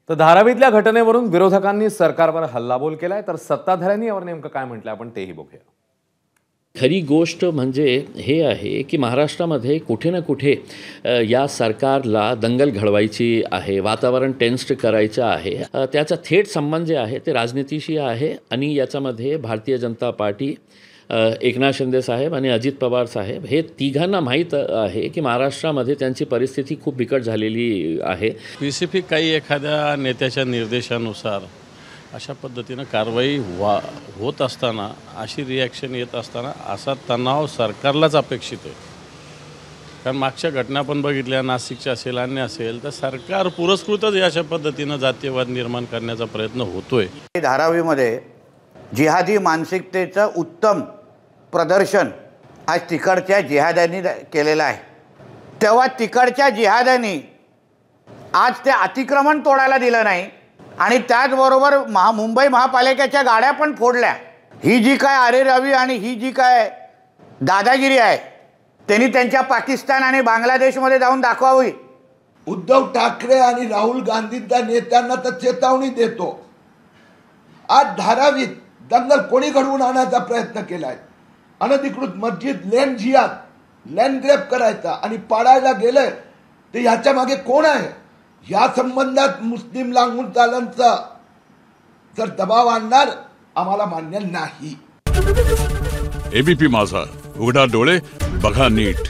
तर धारावीतल्या घटनेवरून विरोधकांनी सरकारवर हल्लाबोल केलाय, तर सत्ताधाऱ्यांनी यावर नेमकं काय म्हटलंय आपण तेही बघूया। खरी गोष्ट म्हणजे हे आहे की महाराष्ट्रामध्ये कुठे ना कुठे या सरकारला दंगल घडवायची आहे, वातावरण टेन्स्ड करायचं आहे। त्याचा थेट संबंध जे आहे ते राजनीतीशी आहे आणि याच्यामध्ये भारतीय जनता पार्टी, एकनाथ शिंदे साहेब आणि अजित पवार साहेब हे तिघांना माहीत आहे की महाराष्ट्रामध्ये त्यांची परिस्थिती खूप बिकट झालेली आहे। स्पेसिफिक काही एखाद्या नेत्याच्या निर्देशानुसार अशा पद्धतीनं कारवाई होत असताना, अशी रिॲक्शन येत असताना असा तणाव सरकारलाच अपेक्षित आहे। कारण मागच्या घटना पण बघितल्या, नाशिकच्या असेल, अन्य असेल, तर सरकार पुरस्कृतच अशा पद्धतीनं जातीयवाद निर्माण करण्याचा प्रयत्न होतोय। धारावीमध्ये जिहादी मानसिकतेचं उत्तम प्रदर्शन आज तिकडच्या जिहाद्यांनी केलेलं आहे। तेव्हा तिकडच्या जिहाद्यांनी आज ते अतिक्रमण तोडायला दिलं नाही आणि त्याचबरोबर मुंबई महापालिकेच्या गाड्या पण फोडल्या। ही जी काय अरेरावी आणि ही जी काय दादागिरी आहे त्यांनी त्यांच्या पाकिस्तान आणि बांगलादेशमध्ये जाऊन दाखवावी। उद्धव ठाकरे आणि राहुल गांधींच्या नेत्यांना तर चेतावणी देतो, आज धारावीत दंगल कोणी घडवून आणायचा प्रयत्न केलाय। अनधिकृत मस्जिद लँड ग्रॅब करायचा आणि पाडायला गेलंय, तर ह्याच्या मागे कोण आहे? या संबंधात मुस्लिम लागून चालनचा जर दबाव आणणार आम्हाला मान्य नाही। एबीपी माझा, उघडा डोळे बघा नीट।